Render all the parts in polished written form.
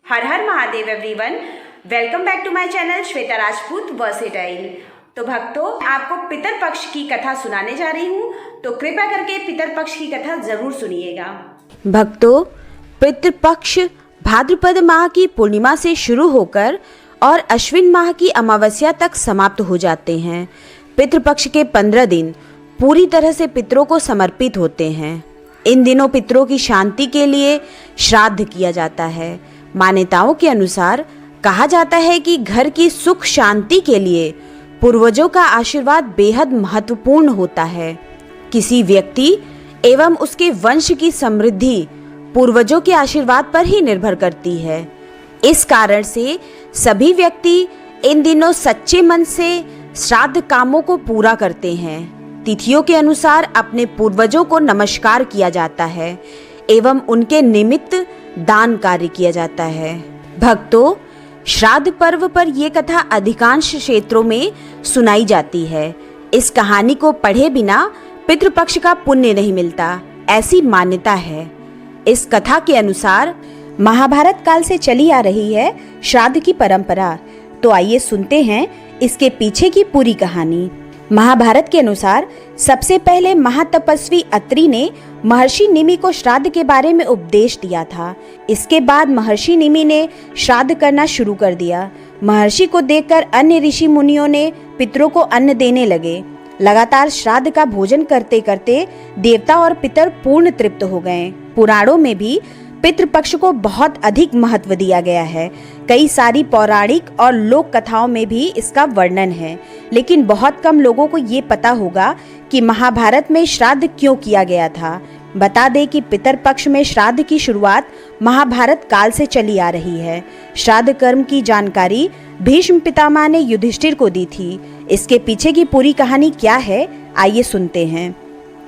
हर हर Mahadev everyone, welcome back to my channel Shweta Rajput versatile. तो भक्तों, आपको पितर पक्ष की कथा सुनाने जा रही हूँ, तो कृपया करके पितर पक्ष की कथा जरूर सुनिएगा। भक्तों, पितृपक्ष भाद्रपद माह की पूर्णिमा से शुरू होकर और अश्विन माह की अमावस्या तक समाप्त हो जाते हैं। पितृपक्ष के 15 दिन पूरी तरह से पितरों को समर्पित होते हैं। इन दिनों पितरों की शांति के लिए श्राद्ध किया जाता है। मान्यताओं के अनुसार कहा जाता है कि घर की सुख शांति के लिए पूर्वजों का आशीर्वाद बेहद महत्वपूर्ण होता है। किसी व्यक्ति एवं उसके वंश की समृद्धि पूर्वजों के आशीर्वाद पर ही निर्भर करती है। इस कारण से सभी व्यक्ति इन दिनों सच्चे मन से श्राद्ध कामों को पूरा करते हैं। तिथियों के अनुसार अपने पूर्वजों को नमस्कार किया जाता है एवं उनके निमित्त दान कार्य किया जाता है। भक्तों, श्राद्ध पर्व पर यह कथा अधिकांश क्षेत्रों में सुनाई जाती है। इस कहानी को पढ़े बिना पितृपक्ष का पुण्य नहीं मिलता, ऐसी मान्यता है। इस कथा के अनुसार महाभारत काल से चली आ रही है श्राद्ध की परंपरा। तो आइए सुनते हैं इसके पीछे की पूरी कहानी। महाभारत के अनुसार सबसे पहले महातपस्वी अत्रि ने महर्षि निमि को श्राद्ध के बारे में उपदेश दिया था। इसके बाद महर्षि निमि ने श्राद्ध करना शुरू कर दिया। महर्षि को देखकर अन्य ऋषि मुनियों ने पितरों को अन्न देने लगे। लगातार श्राद्ध का भोजन करते करते देवता और पितर पूर्ण तृप्त हो गए। पुराणों में भी पितृपक्ष को बहुत अधिक महत्व दिया गया है। कई सारी पौराणिक और लोक कथाओं में भी इसका वर्णन है, लेकिन बहुत कम लोगों को ये पता होगा कि महाभारत में श्राद्ध क्यों किया गया था। बता दें कि पितरपक्ष में श्राद्ध की शुरुआत महाभारत काल से चली आ रही है। श्राद्ध कर्म की जानकारी भीष्म पितामह ने युधिष्ठिर को दी थी। इसके पीछे की पूरी कहानी क्या है, आइए सुनते हैं।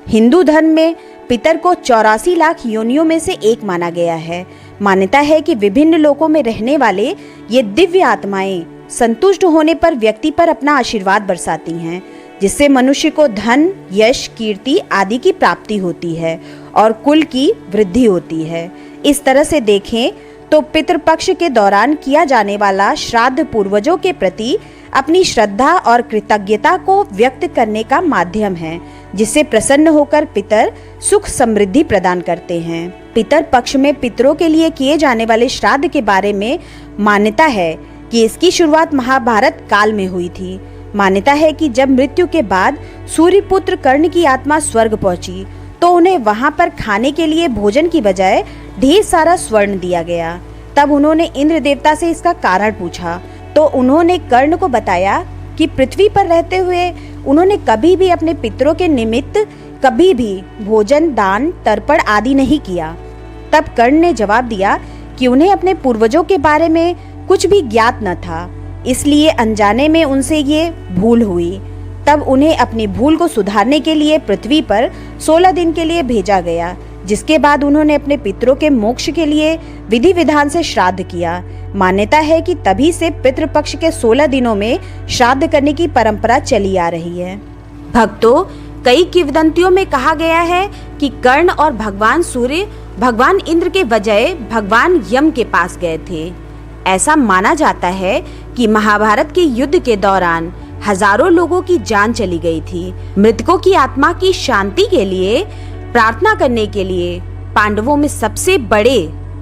हिंदू धर्म में पितर को 84 लाख योनियों में से एक माना गया है। मान्यता है कि विभिन्न लोकों में रहने वाले ये दिव्य आत्माएं संतुष्ट होने पर व्यक्ति पर अपना आशीर्वाद बरसाती हैं, जिससे मनुष्य को धन, यश, कीर्ति आदि की प्राप्ति होती है और कुल की वृद्धि होती है। इस तरह से देखें तो पितृपक्ष के दौरान किया जाने वाला श्राद्ध पूर्वजों के प्रति अपनी श्रद्धा और कृतज्ञता को व्यक्त करने का माध्यम है, जिससे प्रसन्न होकर पितर सुख समृद्धि प्रदान करते हैं। पितर पक्ष में पितरों के लिए किए जाने वाले श्राद्ध के बारे में मान्यता है कि इसकी शुरुआत महाभारत काल में हुई थी। मान्यता है कि जब मृत्यु के बाद सूर्यपुत्र कर्ण की आत्मा स्वर्ग पहुंची, तो उन्हें वहां पर खाने के लिए भोजन की बजाय ढेर सारा स्वर्ण दिया गया। तब उन्होंने इंद्र देवता से इसका कारण पूछा, तो उन्होंने कर्ण को बताया कि पृथ्वी पर रहते हुए उन्होंने कभी भी अपने पितरों के निमित्त कभी भी भोजन, दान, तर्पण आदि नहीं किया। तब कर्ण ने जवाब दिया कि उन्हें अपने पूर्वजों के बारे में कुछ भी ज्ञात न था, इसलिए अनजाने में उनसे ये भूल हुई। तब उन्हें अपनी भूल को सुधारने के लिए पृथ्वी पर 16 दिन के लिए भेजा गया, जिसके बाद उन्होंने अपने पितरों के मोक्ष के लिए विधि विधान से श्राद्ध किया। मान्यता है कि तभी से पितृपक्ष के 16 दिनों में श्राद्ध करने की परंपरा चली आ रही है। भक्तों, कई किंवदंतियों में कहा गया है कि कर्ण और भगवान सूर्य भगवान इंद्र के बजाय भगवान यम के पास गए थे। ऐसा माना जाता है कि महाभारत के युद्ध के दौरान हजारों लोगों की जान चली गई थी। मृतकों की आत्मा की शांति के लिए प्रार्थना करने के लिए पांडवों में सबसे बड़े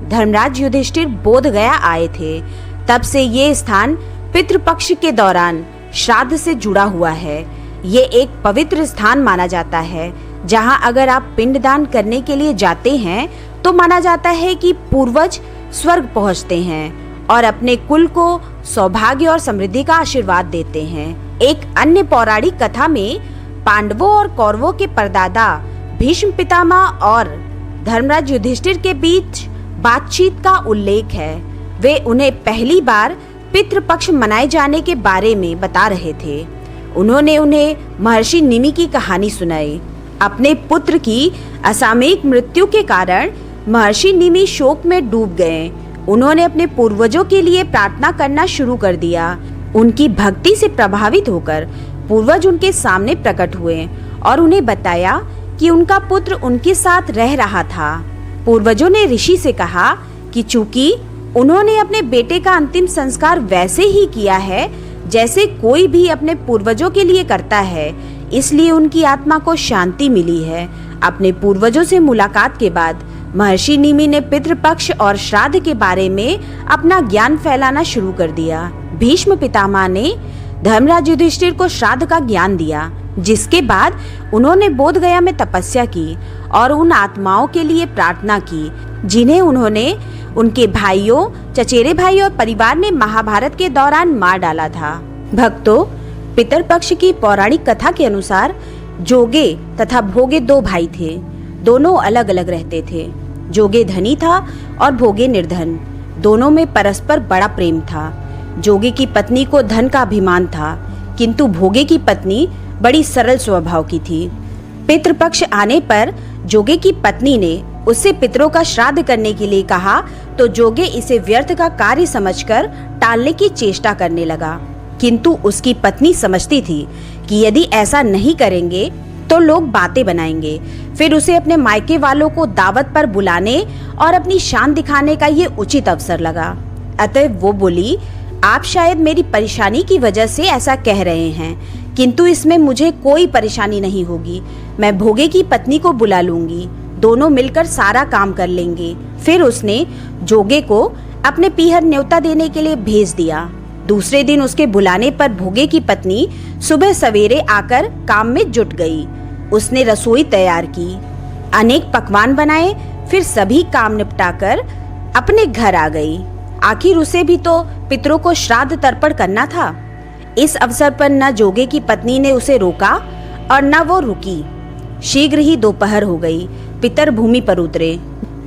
धर्मराज युधिष्ठिर बोध गया आए थे। तब से ये स्थान पितृपक्ष के दौरान श्राद्ध से जुड़ा हुआ है। ये एक पवित्र स्थान माना जाता है, जहां अगर आप पिंडदान करने के लिए जाते हैं तो माना जाता है कि पूर्वज स्वर्ग पहुंचते हैं और अपने कुल को सौभाग्य और समृद्धि का आशीर्वाद देते हैं। एक अन्य पौराणिक कथा में पांडवों और कौरवों के परदादा भीष्म पितामह और धर्मराज युधिष्ठिर के बीच बातचीत का उल्लेख है। वे उन्हें पहली बार पितृपक्ष मनाए जाने के बारे में बता रहे थे। उन्होंने उन्हें महर्षि निमि की कहानी सुनाई। अपने पुत्र की असामयिक मृत्यु के कारण महर्षि निमि शोक में डूब गए। उन्होंने अपने पूर्वजों के लिए प्रार्थना करना शुरू कर दिया। उनकी भक्ति से प्रभावित होकर पूर्वज उनके सामने प्रकट हुए और उन्हें बताया कि उनका पुत्र उनके साथ रह रहा था। पूर्वजों ने ऋषि से कहा कि चूंकि उन्होंने अपने बेटे का अंतिम संस्कार वैसे ही किया है जैसे कोई भी अपने पूर्वजों के लिए करता है, इसलिए उनकी आत्मा को शांति मिली है। अपने पूर्वजों से मुलाकात के बाद महर्षि निमि ने पितृपक्ष और श्राद्ध के बारे में अपना ज्ञान फैलाना शुरू कर दिया। भीष्म पितामह ने धर्मराज युधिष्ठिर को श्राद्ध का ज्ञान दिया, जिसके बाद उन्होंने बोध गया में तपस्या की और उन आत्माओं के लिए प्रार्थना की जिन्हें उन्होंने उनके भाइयों, चचेरे भाई और परिवार ने महाभारत के दौरान मार डाला था। भक्तों, पितरपक्ष की पौराणिक कथा के अनुसार जोगे तथा भोगे दो भाई थे। दोनों अलग अलग रहते थे। जोगे धनी था और भोगे निर्धन। दोनों में परस्पर बड़ा प्रेम था। जोगे की पत्नी को धन का अभिमान था, किंतु भोगे की पत्नी बड़ी सरल स्वभाव की थी। पितृपक्ष आने पर जोगे की पत्नी ने उससे पितरों का श्राद्ध करने के लिए कहा, तो जोगे इसे व्यर्थ का कार्य समझकर टालने की चेष्टा करने लगा। किंतु उसकी पत्नी समझती थी कि यदि ऐसा नहीं करेंगे तो लोग बातें बनाएंगे। फिर उसे अपने मायके वालों को दावत पर बुलाने और अपनी शान दिखाने का ये उचित अवसर लगा। अतः वो बोली, आप शायद मेरी परेशानी की वजह से ऐसा कह रहे हैं, किंतु इसमें मुझे कोई परेशानी नहीं होगी। मैं भोगे की पत्नी को बुला लूंगी, दोनों मिलकर सारा काम कर लेंगे। फिर उसने जोगे को अपने पीहर न्योता देने के लिए भेज दिया। दूसरे दिन उसके बुलाने पर भोगे की पत्नी सुबह सवेरे आकर काम में जुट गई। उसने रसोई तैयार की, अनेक पकवान बनाए, फिर सभी काम निपटाकर अपने घर आ गई। आखिर उसे भी तो पितरों को श्राद्ध तर्पण करना था। इस अवसर पर न जोगे की पत्नी ने उसे रोका और न वो रुकी। शीघ्र ही दोपहर हो गई। पितर भूमि पर उतरे।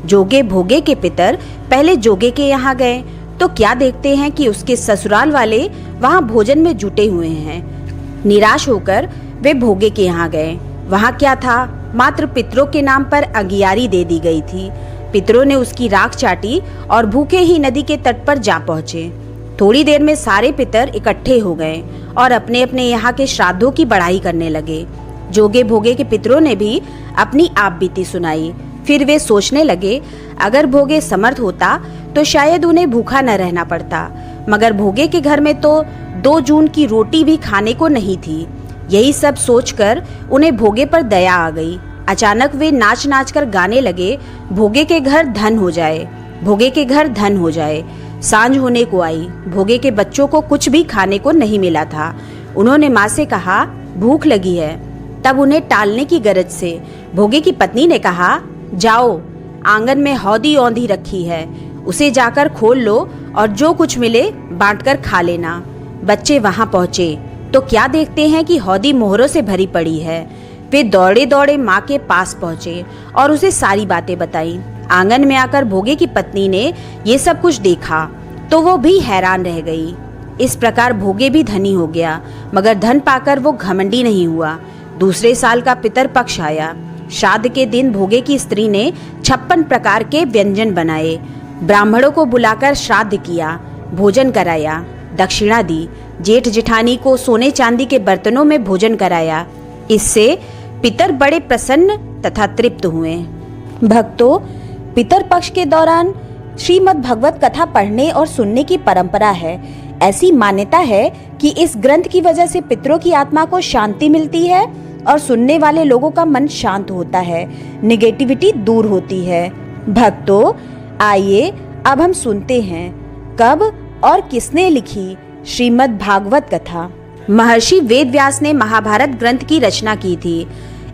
जोगे भोगे के पितर पहले जोगे के यहाँ गए तो क्या देखते हैं कि उसके ससुराल वाले वहाँ भोजन में जुटे हुए हैं। निराश होकर वे भोगे के यहाँ गए। वहाँ क्या था, मात्र पितरों के नाम पर अगियारी दे दी गई थी। पितरों ने उसकी राख चाटी और भूखे ही नदी के तट पर जा पहुँचे। थोड़ी देर में सारे पितर इकट्ठे हो गए और अपने अपने यहाँ के श्राद्धों की बढ़ाई करने लगे। जोगे भोगे के पितरों ने भी अपनी आप बीती सुनाई। फिर वे सोचने लगे, अगर भोगे समर्थ होता तो शायद उन्हें भूखा न रहना पड़ता, मगर भोगे के घर में तो 2 जून की रोटी भी खाने को नहीं थी। यही सब सोचकर उन्हें भोगे पर दया आ गई। अचानक वे नाच नाच कर गाने लगे, भोगे के घर धन हो जाए, भोगे के घर धन हो जाए। सांझ होने को आई। भोगे के बच्चों को कुछ भी खाने को नहीं मिला था। उन्होंने माँ से कहा, भूख लगी है। तब उन्हें टालने की गरज से भोगे की पत्नी ने कहा, जाओ, आंगन में हौदी औंधी रखी है, उसे जाकर खोल लो और जो कुछ मिले बांटकर खा लेना। बच्चे वहां पहुंचे तो क्या देखते हैं कि हौदी मोहरों से भरी पड़ी है। वे दौड़े दौड़े माँ के पास पहुंचे और उसे सारी बातें बताई। आंगन में आकर भोगे की पत्नी ने ये सब कुछ देखा तो वो भी हैरान रह गई। इस प्रकार भोगे भी धनी हो गया, मगर धन पाकर वो घमंडी नहीं हुआ। दूसरे साल का पितर पक्ष आया। श्राद्ध के दिन भोगे की स्त्री ने 56 प्रकार के व्यंजन बनाए। ब्राह्मणों को बुलाकर श्राद्ध किया, भोजन कराया, दक्षिणा दी। जेठ जेठानी को सोने चांदी के बर्तनों में भोजन कराया। इससे पितर बड़े प्रसन्न तथा तृप्त हुए। भक्तों, पितर पक्ष के दौरान श्रीमद् भगवत कथा पढ़ने और सुनने की परंपरा है। ऐसी मान्यता है कि इस ग्रंथ की वजह से पितरों की आत्मा को शांति मिलती है और सुनने वाले लोगों का मन शांत होता है, नेगेटिविटी दूर होती है। भक्तों, आइए अब हम सुनते हैं कब और किसने लिखी श्रीमद् भागवत कथा। महर्षि वेदव्यास ने महाभारत ग्रंथ की रचना की थी।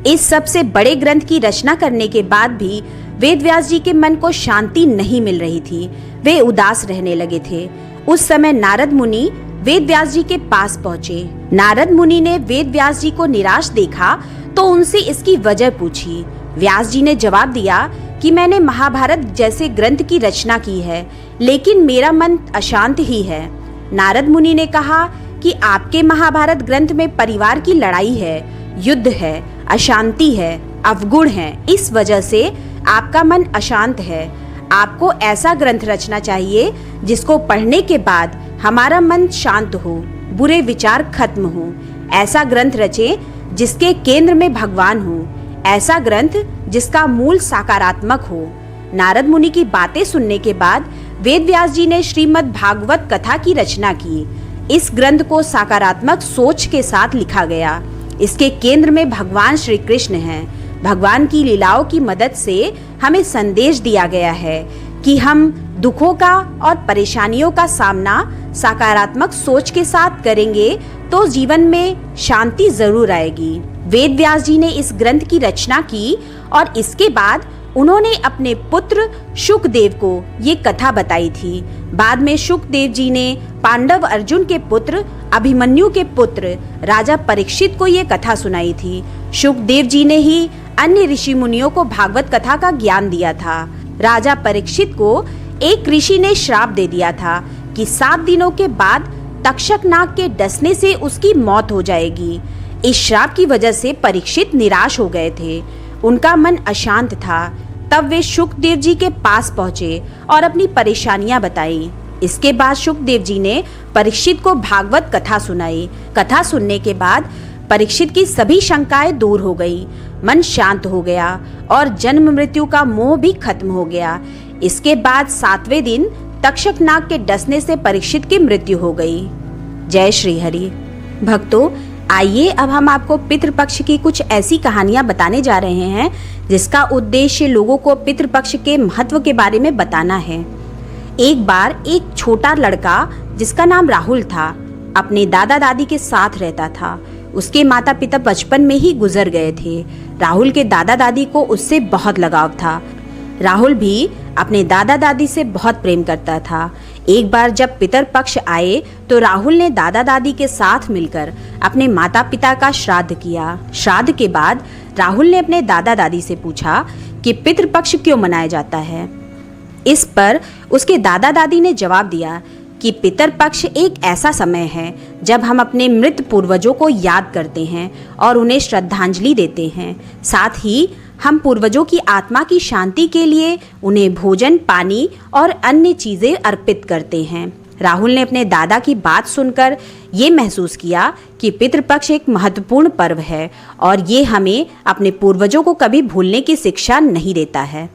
इस सबसे बड़े ग्रंथ की रचना करने के बाद भी वेदव्यास जी के मन को शांति नहीं मिल रही थी। वे उदास रहने लगे थे। उस समय नारद मुनि वेदव्यास जी के पास पहुँचे। नारद मुनि ने वेदव्यास जी को निराश देखा तो उनसे इसकी वजह पूछी। व्यास जी ने जवाब दिया कि मैंने महाभारत जैसे ग्रंथ की रचना की है, लेकिन मेरा मन अशांत ही है। नारद मुनि ने कहा कि आपके महाभारत ग्रंथ में परिवार की लड़ाई है, युद्ध है, अशांति है, अवगुण है। इस वजह से आपका मन अशांत है। आपको ऐसा ग्रंथ रचना चाहिए जिसको पढ़ने के बाद हमारा मन शांत हो, बुरे विचार खत्म हो। ऐसा ग्रंथ रचें जिसके केंद्र में भगवान हो। ऐसा ग्रंथ जिसका मूल सकारात्मक हो। नारद मुनि की बातें सुनने के बाद वेद व्यास जी ने श्रीमद् भागवत कथा की रचना की। इस ग्रंथ को सकारात्मक सोच के साथ लिखा गया। इसके केंद्र में भगवान श्री कृष्ण हैं। भगवान की लीलाओं की मदद से हमें संदेश दिया गया है कि हम दुखों का और परेशानियों का सामना सकारात्मक सोच के साथ करेंगे तो जीवन में शांति जरूर आएगी। वेद व्यास जी ने इस ग्रंथ की रचना की और इसके बाद उन्होंने अपने पुत्र शुकदेव को ये कथा बताई थी। बाद में शुकदेव जी ने पांडव अर्जुन के पुत्र अभिमन्यु के पुत्र राजा परीक्षित को ये कथा सुनाई थी। शुकदेव जी ने ही अन्य ऋषि मुनियों को भागवत कथा का ज्ञान दिया था। राजा परीक्षित को एक ऋषि ने श्राप दे दिया था कि 7 दिनों के बाद तक्षक नाग के डसने से उसकी मौत हो जाएगी। इस श्राप की वजह से परीक्षित निराश हो गए थे। उनका मन अशांत था। तब वे शुकदेव जी के पास पहुंचे और अपनी परेशानियां बताई। इसके बाद शुकदेव जी ने परीक्षित को भागवत कथा सुनाई। कथा सुनने के बाद परीक्षित की सभी शंकाएं दूर हो गई, मन शांत हो गया और जन्म मृत्यु का मोह भी खत्म हो गया। इसके बाद 7वें दिन तक्षक नाग के डसने से परीक्षित की मृत्यु हो गई। जय श्री हरि। भक्तों, आइए अब हम आपको पितृपक्ष की कुछ ऐसी कहानियां बताने जा रहे हैं जिसका उद्देश्य लोगों को पितृपक्ष के महत्व के बारे में बताना है। एक बार एक छोटा लड़का जिसका नाम राहुल था अपने दादा दादी के साथ रहता था। उसके माता पिता बचपन में ही गुजर गए थे। राहुल के दादा दादी को उससे बहुत लगाव था। राहुल भी अपने दादा दादी से बहुत प्रेम करता था। एक बार जब पितरपक्ष आए तो राहुल ने दादा दादी के साथ मिलकर अपने माता पिता का श्राद्ध किया। श्राद्ध के बाद राहुल ने अपने दादा दादी से पूछा कि पितृपक्ष क्यों मनाया जाता है। इस पर उसके दादा दादी ने जवाब दिया कि पितरपक्ष एक ऐसा समय है जब हम अपने मृत पूर्वजों को याद करते हैं और उन्हें श्रद्धांजलि देते हैं। साथ ही हम पूर्वजों की आत्मा की शांति के लिए उन्हें भोजन, पानी और अन्य चीजें अर्पित करते हैं। राहुल ने अपने दादा की बात सुनकर ये महसूस किया कि पितृपक्ष एक महत्वपूर्ण पर्व है और ये हमें अपने पूर्वजों को कभी भूलने की शिक्षा नहीं देता है।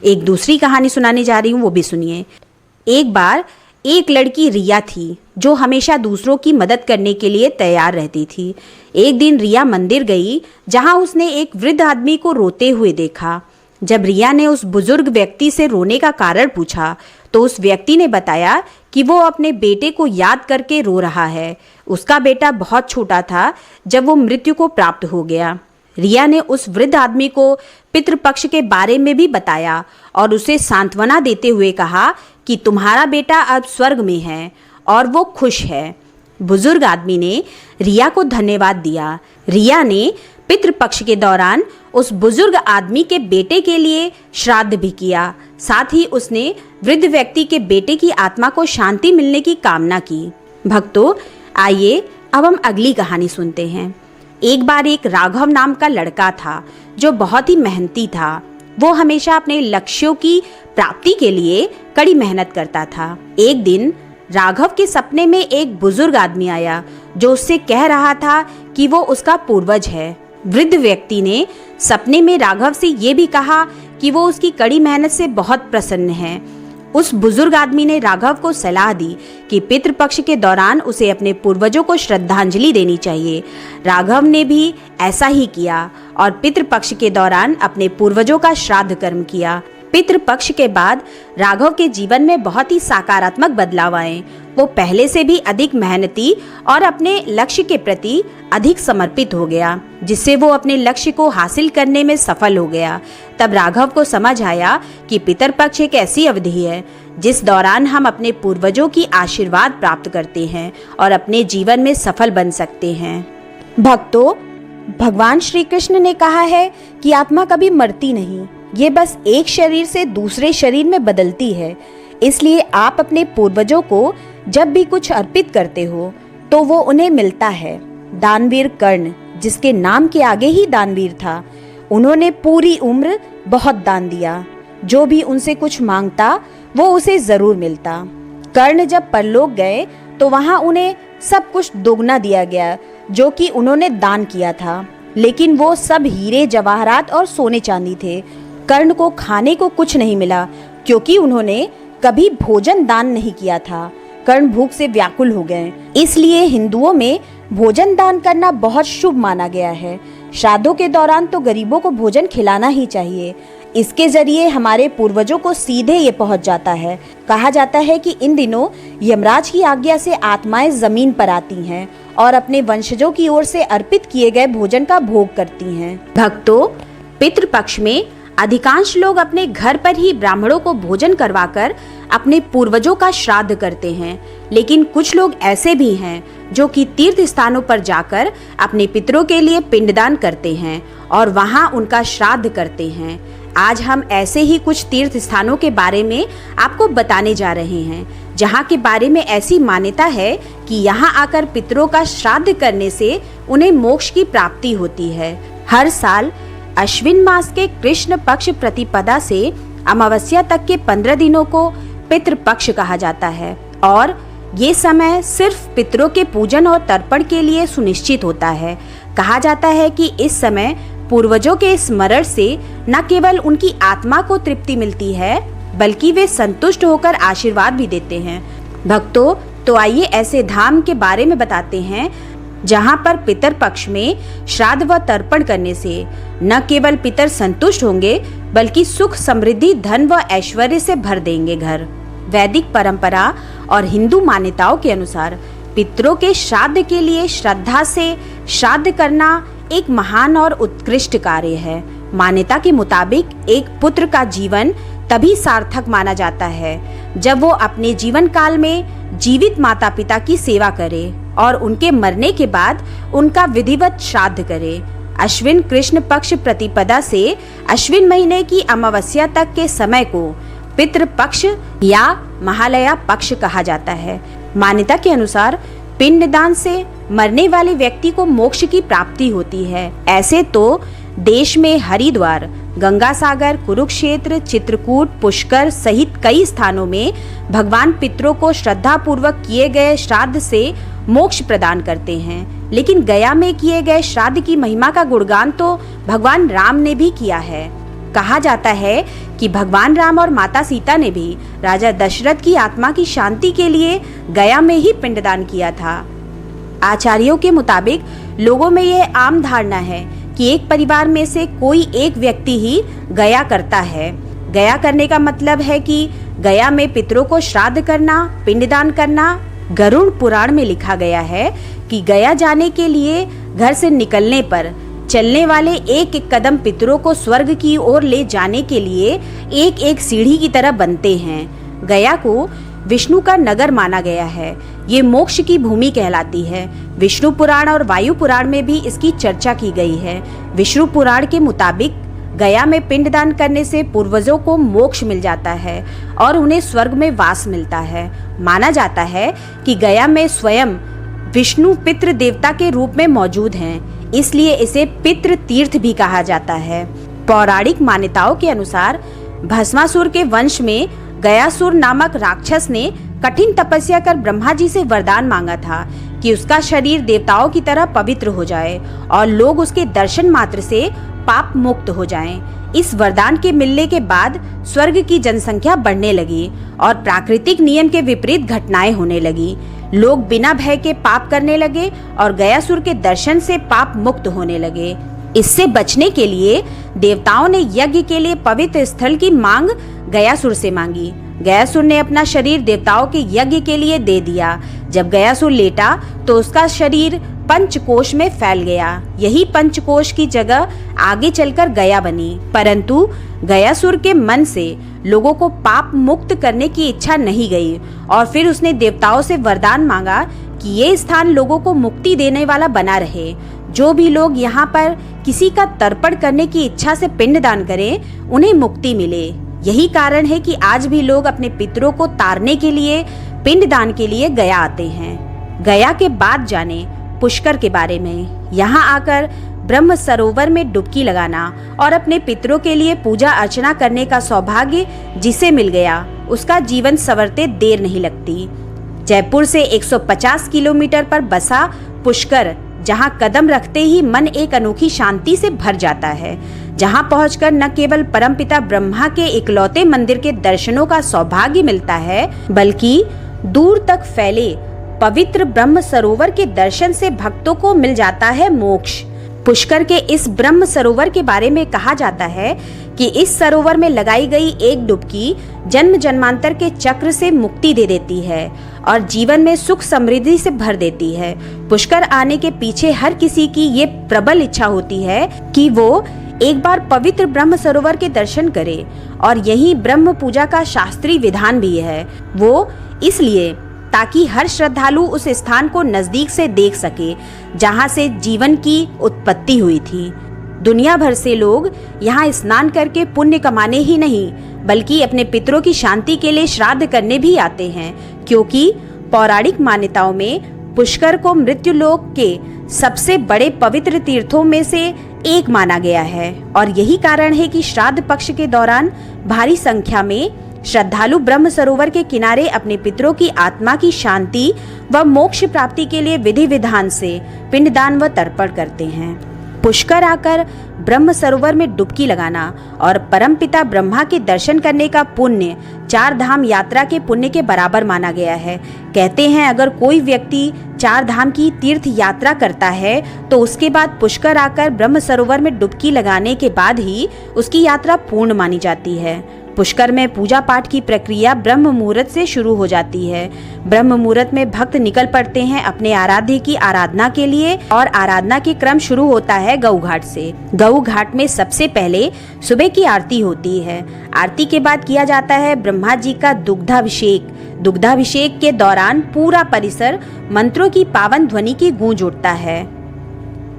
एक दूसरी कहानी सुनाने जा रही हूँ, वो भी सुनिए। एक बार एक लड़की रिया थी जो हमेशा दूसरों की मदद करने के लिए तैयार रहती थी। एक दिन रिया मंदिर गई जहां उसने एक वृद्ध आदमी को रोते हुए देखा। जब रिया ने उस बुजुर्ग व्यक्ति से रोने का कारण पूछा तो उस व्यक्ति ने बताया कि वो अपने बेटे को याद करके रो रहा है। उसका बेटा बहुत छोटा था जब वो मृत्यु को प्राप्त हो गया। रिया ने उस वृद्ध आदमी को पितृपक्ष के बारे में भी बताया और उसे सांत्वना देते हुए कहा कि तुम्हारा बेटा अब स्वर्ग में है और वो खुश है। बुजुर्ग आदमी ने रिया को धन्यवाद दिया। रिया ने पितृपक्ष के दौरान उस बुजुर्ग आदमी के बेटे के लिए श्राद्ध भी किया। साथ ही उसने वृद्ध व्यक्ति के बेटे की आत्मा को शांति मिलने की कामना की। भक्तों, आइए अब हम अगली कहानी सुनते हैं। एक बार एक राघव नाम का लड़का था जो बहुत ही मेहनती था। वो हमेशा अपने लक्ष्यों की प्राप्ति के लिए कड़ी मेहनत करता था। एक दिन राघव के सपने में एक बुजुर्ग आदमी आया जो उससे कह रहा था कि वो उसका पूर्वज है। वृद्ध व्यक्ति ने सपने में राघव से ये भी कहा कि वो उसकी कड़ी मेहनत से बहुत प्रसन्न है। उस बुजुर्ग आदमी ने राघव को सलाह दी कि पितृपक्ष के दौरान उसे अपने पूर्वजों को श्रद्धांजलि देनी चाहिए। राघव ने भी ऐसा ही किया और पितृपक्ष के दौरान अपने पूर्वजों का श्राद्ध कर्म किया। पितृपक्ष के बाद राघव के जीवन में बहुत ही सकारात्मक बदलाव आए। वो पहले से भी अधिक मेहनती और अपने लक्ष्य के प्रति अधिक समर्पित हो गया, जिससे वो अपने लक्ष्य को हासिल करने में सफल हो गया। तब राघव को समझ आया कि पितरपक्ष एक ऐसी अवधि है जिस दौरान हम अपने पूर्वजों की आशीर्वाद प्राप्त करते हैं और अपने जीवन में सफल बन सकते हैं। भक्तों, भगवान श्री कृष्ण ने कहा है कि आत्मा कभी मरती नहीं, ये बस एक शरीर से दूसरे शरीर में बदलती है। इसलिए आप अपने पूर्वजों को जब भी कुछ अर्पित करते हो तो वो उन्हें मिलता है। दानवीर कर्ण, जिसके नाम के आगे ही दानवीर था, उन्होंने पूरी उम्र बहुत दान दिया। जो भी उनसे कुछ मांगता वो उसे जरूर मिलता। कर्ण जब परलोक गए तो वहां उन्हें सब कुछ दोगुना दिया गया जो कि उन्होंने दान किया था, लेकिन वो सब हीरे जवाहरात और सोने चांदी थे। कर्ण को खाने को कुछ नहीं मिला क्योंकि उन्होंने कभी भोजन दान नहीं किया था। कर्ण भूख से व्याकुल हो गए, इसलिए हिंदुओं में भोजन दान करना बहुत शुभ माना गया है। श्राद्धों के दौरान तो गरीबों को भोजन खिलाना ही चाहिए। इसके जरिए हमारे पूर्वजों को सीधे ये पहुंच जाता है। कहा जाता है कि इन दिनों यमराज की आज्ञा से आत्माएं जमीन पर आती हैं और अपने वंशजों की ओर से अर्पित किए गए भोजन का भोग करती हैं। भक्तों, पितृपक्ष में अधिकांश लोग अपने घर पर ही ब्राह्मणों को भोजन करवाकर अपने पूर्वजों का श्राद्ध करते हैं, लेकिन कुछ लोग ऐसे भी हैं जो कि तीर्थ स्थानों पर जाकर अपने पितरों के लिए पिंडदान करते हैं और वहां उनका श्राद्ध करते हैं। आज हम ऐसे ही कुछ तीर्थ स्थानों के बारे में आपको बताने जा रहे हैं, जहां के बारे में ऐसी मान्यता है कि यहां आकर पितरों का श्राद्ध करने से उन्हें मोक्ष की प्राप्ति होती है। हर साल अश्विन मास के कृष्ण पक्ष प्रतिपदा से अमावस्या तक के 15 दिनों को पितृपक्ष कहा जाता है और ये समय सिर्फ पितरों के पूजन और तर्पण के लिए सुनिश्चित होता है। कहा जाता है कि इस समय पूर्वजों के स्मरण से न केवल उनकी आत्मा को तृप्ति मिलती है, बल्कि वे संतुष्ट होकर आशीर्वाद भी देते हैं। भक्तों, तो आइए ऐसे धाम के बारे में बताते हैं जहां पर पितर पक्ष में श्राद्ध व तर्पण करने से न केवल पितर संतुष्ट होंगे, बल्कि सुख समृद्धि धन व ऐश्वर्य से भर देंगे घर। वैदिक परंपरा और हिंदू मान्यताओं के अनुसार पितरों के श्राद्ध के लिए श्रद्धा से श्राद्ध करना एक महान और उत्कृष्ट कार्य है। मान्यता के मुताबिक एक पुत्र का जीवन तभी सार्थक माना जाता है जब वो अपने जीवन काल में जीवित माता पिता की सेवा करे और उनके मरने के बाद उनका विधिवत श्राद्ध करे। अश्विन कृष्ण पक्ष प्रतिपदा से अश्विन महीने की अमावस्या तक के समय को पितृपक्ष या महालया पक्ष कहा जाता है। मान्यता के अनुसार पिंडदान से मरने वाले व्यक्ति को मोक्ष की प्राप्ति होती है। ऐसे तो देश में हरिद्वार, गंगा सागर, कुरुक्षेत्र, चित्रकूट, पुष्कर सहित कई स्थानों में भगवान पितरों को श्रद्धा पूर्वक किए गए श्राद्ध से मोक्ष प्रदान करते हैं। लेकिन गया में किए गए श्राद्ध की महिमा का गुणगान तो भगवान राम ने भी किया है। कहा जाता है कि भगवान राम और माता सीता ने भी राजा दशरथ की आत्मा की शांति के लिए गया में ही पिंडदान किया था। आचार्यों के मुताबिक लोगों में यह आम धारणा है कि एक परिवार में से कोई एक व्यक्ति ही गया करता है। गया करने का मतलब है कि गया में पितरों को श्राद्ध करना, पिंडदान करना। गरुड़ पुराण में लिखा गया है कि गया जाने के लिए घर से निकलने पर चलने वाले एक एक कदम पितरों को स्वर्ग की ओर ले जाने के लिए एक एक सीढ़ी की तरह बनते हैं। गया को विष्णु का नगर माना गया है। ये मोक्ष की भूमि कहलाती है। विष्णु पुराण और वायु पुराण में भी इसकी चर्चा की गई है। विष्णु पुराण के मुताबिक गया में पिंडदान करने से पूर्वजों को मोक्ष मिल जाता है और उन्हें स्वर्ग में वास मिलता है। माना जाता है कि गया में स्वयं विष्णु पितृ देवता के रूप में मौजूद हैं, इसलिए इसे पितृ तीर्थ भी कहा जाता है। पौराणिक मान्यताओं के अनुसार भस्मासुर के वंश में गयासुर नामक राक्षस ने कठिन तपस्या कर ब्रह्मा जी से वरदान मांगा था कि उसका शरीर देवताओं की तरह पवित्र हो जाए और लोग उसके दर्शन मात्र से पाप मुक्त हो जाएं। इस वरदान के मिलने के बाद स्वर्ग की जनसंख्या बढ़ने लगी और प्राकृतिक नियम के विपरीत घटनाएं होने लगी। लोग बिना भय के पाप करने लगे और गयासुर के दर्शन से पाप मुक्त होने लगे। इससे बचने के लिए देवताओं ने यज्ञ के लिए पवित्र स्थल की मांग गयासुर से मांगी। गयासुर ने अपना शरीर देवताओं के यज्ञ के लिए दे दिया। जब गयासुर लेटा तो उसका शरीर पंचकोश में फैल गया। यही पंचकोश की जगह आगे चलकर गया बनी। परंतु गयासुर के मन से लोगों को पाप मुक्त करने की इच्छा नहीं गई और फिर उसने देवताओं से वरदान मांगा कि ये स्थान लोगों को मुक्ति देने वाला बना रहे। जो भी लोग यहाँ पर किसी का तर्पण करने की इच्छा से पिंडदान करें, उन्हें मुक्ति मिले। यही कारण है कि आज भी लोग अपने पितरों को तारने के लिए पिंडदान के लिए गया आते हैं। गया के बाद जाने पुष्कर के बारे में। यहाँ आकर ब्रह्म सरोवर में डुबकी लगाना और अपने पितरों के लिए पूजा अर्चना करने का सौभाग्य जिसे मिल गया, उसका जीवन संवरते देर नहीं लगती। जयपुर से 150 किलोमीटर पर बसा पुष्कर, जहाँ कदम रखते ही मन एक अनोखी शांति से भर जाता है। जहां पहुंचकर न केवल परमपिता ब्रह्मा के इकलौते मंदिर के दर्शनों का सौभाग्य मिलता है, बल्कि दूर तक फैले पवित्र ब्रह्म सरोवर के दर्शन से भक्तों को मिल जाता है मोक्ष। पुष्कर के इस ब्रह्म सरोवर के बारे में कहा जाता है कि इस सरोवर में लगाई गई एक डुबकी जन्म जन्मांतर के चक्र से मुक्ति दे देती है और जीवन में सुख समृद्धि से भर देती है। पुष्कर आने के पीछे हर किसी की ये प्रबल इच्छा होती है कि वो एक बार पवित्र ब्रह्म सरोवर के दर्शन करे, और यही ब्रह्म पूजा का शास्त्रीय विधान भी है। वो इसलिए ताकि हर श्रद्धालु उस स्थान को नजदीक से देख सके जहां से जीवन की उत्पत्ति हुई थी। दुनिया भर से लोग यहाँ स्नान करके पुण्य कमाने ही नहीं, बल्कि अपने पितरों की शांति के लिए श्राद्ध करने भी आते हैं, क्योंकि पौराणिक मान्यताओं में पुष्कर को मृत्यु लोक के सबसे बड़े पवित्र तीर्थों में से एक माना गया है। और यही कारण है कि श्राद्ध पक्ष के दौरान भारी संख्या में श्रद्धालु ब्रह्म सरोवर के किनारे अपने पितरों की आत्मा की शांति व मोक्ष प्राप्ति के लिए विधि विधान से पिंडदान व तर्पण करते हैं। पुष्कर आकर ब्रह्म सरोवर में डुबकी लगाना और परमपिता ब्रह्मा के दर्शन करने का पुण्य 4 धाम यात्रा के पुण्य के बराबर माना गया है। कहते हैं अगर कोई व्यक्ति 4 धाम की तीर्थ यात्रा करता है तो उसके बाद पुष्कर आकर ब्रह्म सरोवर में डुबकी लगाने के बाद ही उसकी यात्रा पूर्ण मानी जाती है। पुष्कर में पूजा पाठ की प्रक्रिया ब्रह्म मुहूर्त से शुरू हो जाती है। ब्रह्म मुहूर्त में भक्त निकल पड़ते हैं अपने आराध्य की आराधना के लिए, और आराधना के क्रम शुरू होता है गऊ घाट से। गऊ घाट में सबसे पहले सुबह की आरती होती है। आरती के बाद किया जाता है ब्रह्मा जी का दुग्धाभिषेक। दुग्धाभिषेक के दौरान पूरा परिसर मंत्रों की पावन ध्वनि की गूंज उठता है।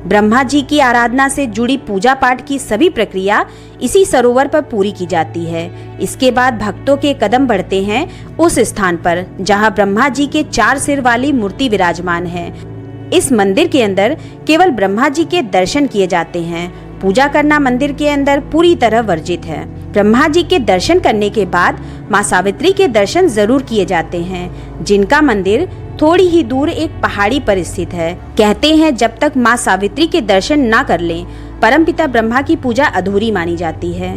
ब्रह्मा जी की आराधना से जुड़ी पूजा पाठ की सभी प्रक्रिया इसी सरोवर पर पूरी की जाती है। इसके बाद भक्तों के कदम बढ़ते हैं उस स्थान पर जहां ब्रह्मा जी के 4 सिर वाली मूर्ति विराजमान है। इस मंदिर के अंदर केवल ब्रह्मा जी के दर्शन किए जाते हैं। पूजा करना मंदिर के अंदर पूरी तरह वर्जित है। ब्रह्मा जी के दर्शन करने के बाद माँ सावित्री के दर्शन जरूर किए जाते हैं, जिनका मंदिर थोड़ी ही दूर एक पहाड़ी पर स्थित है। कहते हैं जब तक माँ सावित्री के दर्शन ना कर लें, परमपिता ब्रह्मा की पूजा अधूरी मानी जाती है।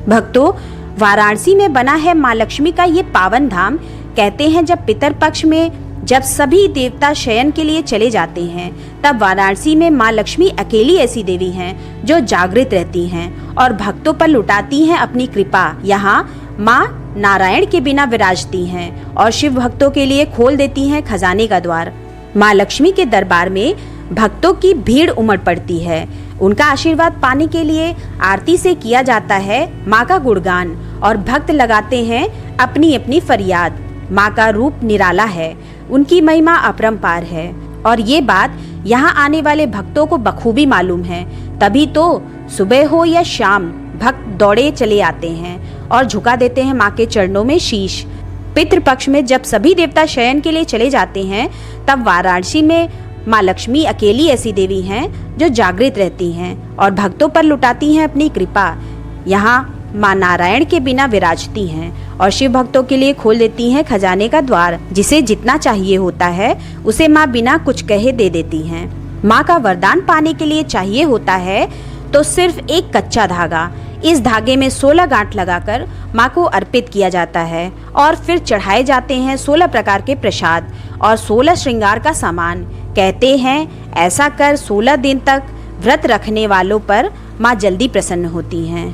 भक्तों, वाराणसी में बना है माँ लक्ष्मी का ये पावन धाम। कहते हैं जब पितर पक्ष में जब सभी देवता शयन के लिए चले जाते हैं, तब वाराणसी में माँ लक्ष्मी अकेली ऐसी देवी हैं जो जागृत रहती हैं और भक्तों पर लुटाती हैं अपनी कृपा। यहाँ माँ नारायण के बिना विराजती हैं और शिव भक्तों के लिए खोल देती हैं खजाने का द्वार। माँ लक्ष्मी के दरबार में भक्तों की भीड़ उमड़ पड़ती है। उनका आशीर्वाद पाने के लिए आरती से किया जाता है माँ का गुणगान और भक्त लगाते हैं अपनी अपनी फरियाद। माँ का रूप निराला है, उनकी महिमा अपरंपार है और ये बात यहाँ आने वाले भक्तों को बखूबी मालूम है। तभी तो सुबह हो या शाम भक्त दौड़े चले आते हैं और झुका देते हैं माँ के चरणों में शीश। पितृपक्ष में जब सभी देवता शयन के लिए चले जाते हैं, तब वाराणसी में माँ लक्ष्मी अकेली ऐसी देवी हैं जो जागृत रहती हैं और भक्तों पर लुटाती हैं अपनी कृपा। यहाँ माँ नारायण के बिना विराजती हैं और शिव भक्तों के लिए खोल देती हैं खजाने का द्वार। जिसे जितना चाहिए होता है उसे माँ बिना कुछ कहे दे देती हैं। माँ का वरदान पाने के लिए चाहिए होता है तो सिर्फ एक कच्चा धागा। इस धागे में 16 गांठ लगाकर माँ को अर्पित किया जाता है और फिर चढ़ाए जाते हैं 16 प्रकार के प्रसाद और 16 श्रृंगार का सामान। कहते हैं ऐसा कर 16 दिन तक व्रत रखने वालों पर माँ जल्दी प्रसन्न होती हैं।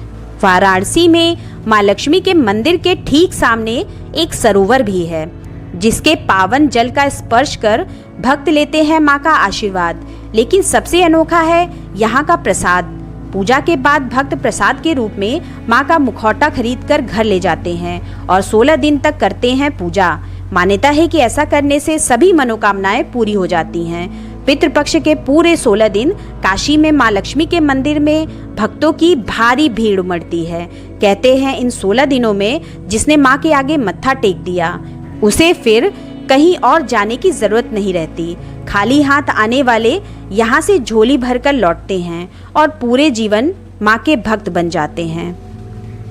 वाराणसी में माँ लक्ष्मी के मंदिर के ठीक सामने एक सरोवर भी है, जिसके पावन जल का स्पर्श कर भक्त लेते हैं माँ का आशीर्वाद। लेकिन सबसे अनोखा है यहाँ का प्रसाद। पूजा के बाद भक्त प्रसाद के रूप में माँ का मुखौटा खरीद कर घर ले जाते हैं और 16 दिन तक करते हैं पूजा। मान्यता है कि ऐसा करने से सभी मनोकामनाएं पूरी हो जाती हैं। पितृपक्ष के पूरे 16 दिन काशी में माँ लक्ष्मी के मंदिर में भक्तों की भारी भीड़ उमड़ती है। कहते हैं इन 16 दिनों में जिसने माँ के आगे मत्था टेक दिया, उसे फिर कहीं और जाने की जरूरत नहीं रहती। खाली हाथ आने वाले यहाँ से झोली भरकर लौटते हैं और पूरे जीवन माँ के भक्त बन जाते हैं।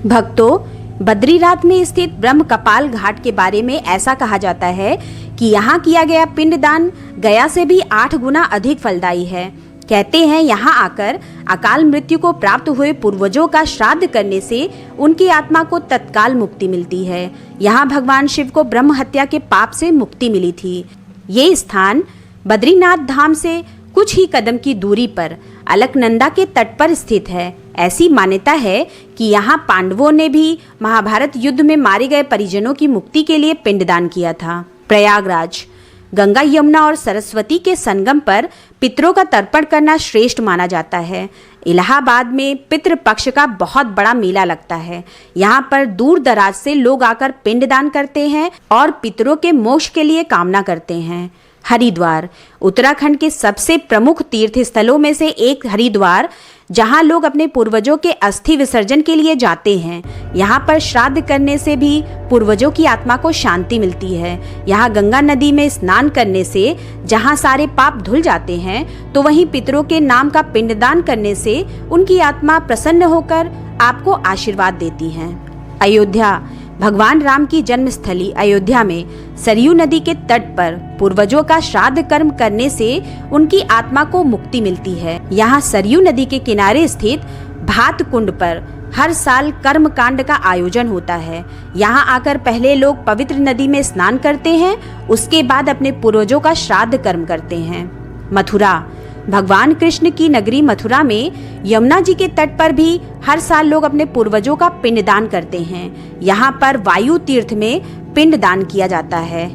भक्तों, बद्रीनाथ में स्थित ब्रह्म कपाल घाट के बारे में ऐसा कहा जाता है कि यहाँ किया गया पिंडदान गया से भी 8 गुना अधिक फलदायी है। कहते हैं यहाँ आकर अकाल मृत्यु को प्राप्त हुए पूर्वजों का श्राद्ध करने से उनकी आत्मा को तत्काल मुक्ति मिलती है। यहाँ भगवान शिव को ब्रह्म हत्या के पाप से मुक्ति मिली थी। ये स्थान बद्रीनाथ धाम से कुछ ही कदम की दूरी पर अलकनंदा के तट पर स्थित है। ऐसी मान्यता है कि यहाँ पांडवों ने भी महाभारत युद्ध में मारे गए परिजनों की मुक्ति के लिए पिंडदान किया था। प्रयागराज गंगा, यमुना और सरस्वती के संगम पर पितरों का तर्पण करना श्रेष्ठ माना जाता है। इलाहाबाद में पितृपक्ष का बहुत बड़ा मेला लगता है। यहाँ पर दूर दराज से लोग आकर पिंडदान करते हैं और पितरों के मोक्ष के लिए कामना करते हैं। हरिद्वार उत्तराखंड के सबसे प्रमुख तीर्थ स्थलों में से एक हरिद्वार, जहां लोग अपने पूर्वजों के अस्थि विसर्जन के लिए जाते हैं। यहाँ पर श्राद्ध करने से भी पूर्वजों की आत्मा को शांति मिलती है। यहाँ गंगा नदी में स्नान करने से जहाँ सारे पाप धुल जाते हैं, तो वहीं पितरों के नाम का पिंडदान करने से उनकी आत्मा प्रसन्न होकर आपको आशीर्वाद देती है। अयोध्या भगवान राम की जन्मस्थली अयोध्या में सरयू नदी के तट पर पूर्वजों का श्राद्ध कर्म करने से उनकी आत्मा को मुक्ति मिलती है। यहाँ सरयू नदी के किनारे स्थित भात कुंड पर हर साल कर्म कांड का आयोजन होता है। यहाँ आकर पहले लोग पवित्र नदी में स्नान करते हैं, उसके बाद अपने पूर्वजों का श्राद्ध कर्म करते हैं। मथुरा भगवान कृष्ण की नगरी मथुरा में यमुना जी के तट पर भी हर साल लोग अपने पूर्वजों का पिंडदान करते हैं। यहाँ पर वायु तीर्थ में पिंडदान किया जाता है।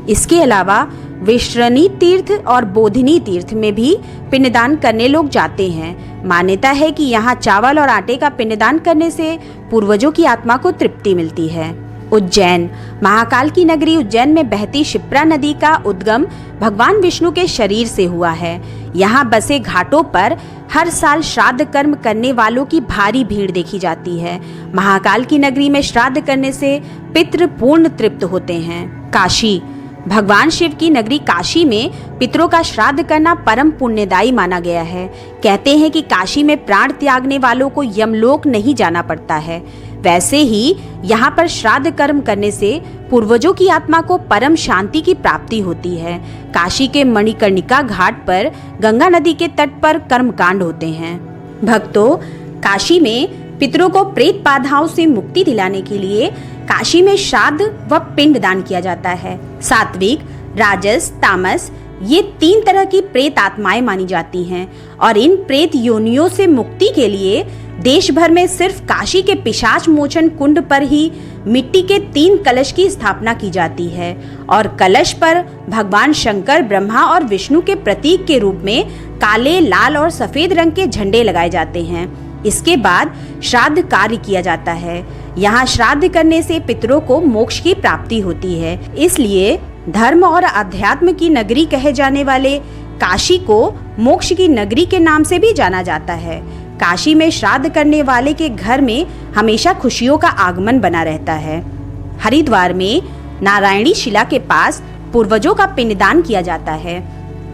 इसके अलावा विश्रणी तीर्थ और बोधिनी तीर्थ में भी पिंडदान करने लोग जाते हैं। मान्यता है कि यहाँ चावल और आटे का पिंडदान करने से पूर्वजों की आत्मा को तृप्ति मिलती है। उज्जैन महाकाल की नगरी उज्जैन में बहती शिप्रा नदी का उद्गम भगवान विष्णु के शरीर से हुआ है। यहाँ बसे घाटों पर हर साल श्राद्ध कर्म करने वालों की भारी भीड़ देखी जाती है। महाकाल की नगरी में श्राद्ध करने से पितृ पूर्ण तृप्त होते हैं। काशी भगवान शिव की नगरी काशी में पितरों का श्राद्ध करना परम पुण्यदायी माना गया है। कहते हैं कि काशी में प्राण त्यागने वालों को यमलोक नहीं जाना पड़ता है। वैसे ही यहाँ पर श्राद्ध कर्म करने से पूर्वजों की आत्मा को परम शांति की प्राप्ति होती है। काशी के मणिकर्णिका घाट पर गंगा नदी के तट पर कर्मकांड होते हैं। भक्तों, काशी में पितरों को प्रेत बाधाओं से मुक्ति दिलाने के लिए काशी में श्राद्ध व पिंडदान किया जाता है। सात्विक, राजस, तामस ये 3 तरह की प्रेत आत्माएं मानी जाती हैं और इन प्रेत योनियों से मुक्ति के लिए देश भर में सिर्फ काशी के पिशाच मोचन कुंड पर ही मिट्टी के 3 कलश की स्थापना की जाती है और कलश पर भगवान शंकर, ब्रह्मा और विष्णु के प्रतीक के रूप में काले, लाल और सफेद रंग के झंडे लगाए जाते हैं। इसके बाद श्राद्ध कार्य किया जाता है। यहाँ श्राद्ध करने से पितरों को मोक्ष की प्राप्ति होती है। इसलिए धर्म और अध्यात्म की नगरी कहे जाने वाले काशी को मोक्ष की नगरी के नाम से भी जाना जाता है। काशी में श्राद्ध करने वाले के घर में हमेशा खुशियों का आगमन बना रहता है। हरिद्वार में नारायणी शिला के पास पूर्वजों का पिंडदान किया जाता है।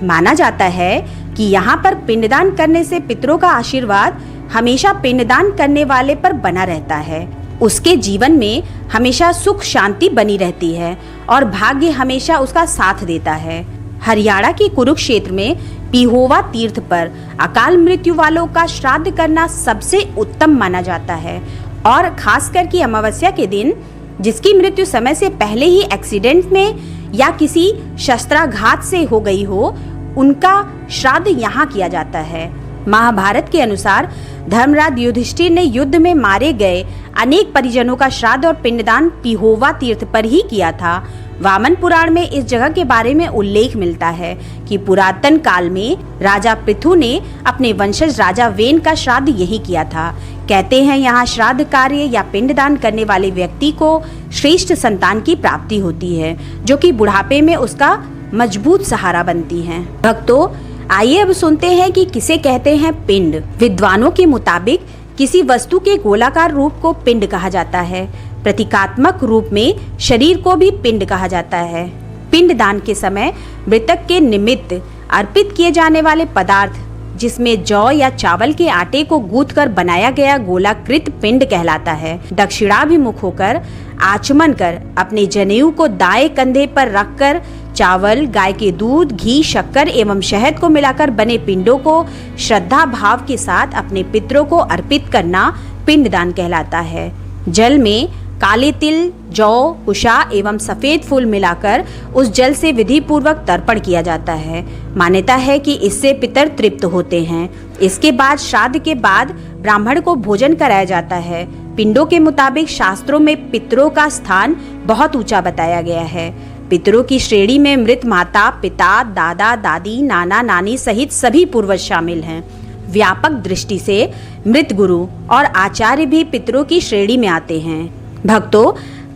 माना जाता है कि यहाँ पर पिंडदान करने से पितरों का आशीर्वाद हमेशा पिंडदान करने वाले पर बना रहता है। उसके जीवन में हमेशा सुख शांति बनी रहती है और भाग्य हमेशा उसका साथ देता है। हरियाणा के कुरुक्षेत्र में पिहोवा तीर्थ पर अकाल मृत्यु वालों का श्राद्ध करना सबसे उत्तम माना जाता है और खासकर की अमावस्या के दिन जिसकी मृत्यु समय से पहले ही एक्सीडेंट में या किसी शस्त्राघात से हो गई हो, उनका श्राद्ध यहाँ किया जाता है। महाभारत के अनुसार धर्मराज युधिष्ठिर ने युद्ध में मारे गए अनेक परिजनों का श्राद्ध और पिंडदान पिहोवा तीर्थ पर ही किया था। वामन पुराण में इस जगह के बारे में उल्लेख मिलता है कि पुरातन काल में राजा पृथु ने अपने वंशज राजा वेन का श्राद्ध यही किया था। कहते हैं यहाँ श्राद्ध कार्य या पिंडदान करने वाले व्यक्ति को श्रेष्ठ संतान की प्राप्ति होती है, जो कि बुढ़ापे में उसका मजबूत सहारा बनती है। भक्तों, आइए अब सुनते हैं कि किसे कहते हैं पिंड। विद्वानों के मुताबिक किसी वस्तु के गोलाकार रूप को पिंड कहा जाता है। प्रतीकात्मक रूप में शरीर को भी पिंड कहा जाता है। पिंडदान के समय मृतक के निमित्त अर्पित किए जाने वाले पदार्थ, जिसमें जौ या चावल के आटे को गूंथकर बनाया गया गोलाकृत पिंड कहलाता है। दक्षिणाभिमुख होकर आचमन कर अपने जनेऊ को दाएं कंधे पर रखकर चावल, गाय के दूध, घी, शक्कर एवं शहद को मिलाकर बने पिंडों को श्रद्धा भाव के साथ अपने पितरों को अर्पित करना पिंडदान कहलाता है। जल में काले तिल, जौ, कुशा एवं सफेद फूल मिलाकर उस जल से विधि पूर्वक तर्पण किया जाता है। मान्यता है कि इससे पितर तृप्त होते हैं। इसके बाद श्राद्ध के बाद ब्राह्मण को भोजन कराया जाता है। पिंडों के मुताबिक शास्त्रों में पितरों का स्थान बहुत ऊंचा बताया गया है। पितरों की श्रेणी में मृत माता, पिता, दादा, दादी, नाना, नानी सहित सभी पूर्वज शामिल हैं। व्यापक दृष्टि से मृत गुरु और आचार्य भी पितरों की श्रेणी में आते हैं। भक्तों,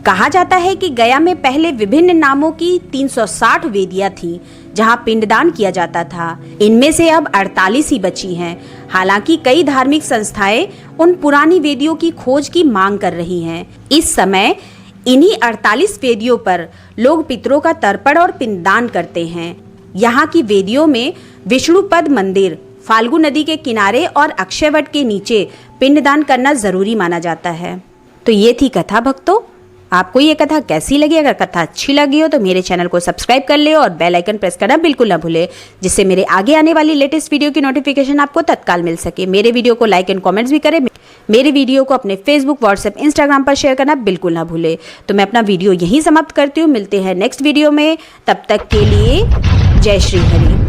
कहा जाता है कि गया में पहले विभिन्न नामों की 360 वेदियां थीं, जहां पिंडदान किया जाता था। इनमें से अब 48 ही बची हैं। हालांकि कई धार्मिक संस्थाएं उन पुरानी वेदियों की खोज की मांग कर रही हैं। इस समय इन्हीं 48 वेदियों पर लोग पितरों का तर्पण और पिंडदान करते हैं। यहाँ की वेदियों में विष्णुपद मंदिर, फाल्गु नदी के किनारे और अक्षयवट के नीचे पिंडदान करना जरूरी माना जाता है। तो ये थी कथा भक्तों। आपको ये कथा कैसी लगी? अगर कथा अच्छी लगी हो तो मेरे चैनल को सब्सक्राइब कर ले और बेल आइकन प्रेस करना बिल्कुल ना भूले, जिससे मेरे आगे आने वाली लेटेस्ट वीडियो की नोटिफिकेशन आपको तत्काल मिल सके। मेरे वीडियो को लाइक एंड कमेंट्स भी करें। मेरे वीडियो को अपने फेसबुक, व्हाट्सएप, इंस्टाग्राम पर शेयर करना बिल्कुल ना भूले। तो मैं अपना वीडियो यहीं समाप्त करती हूँ। मिलते हैं नेक्स्ट वीडियो में। तब तक के लिए जय श्री हरि।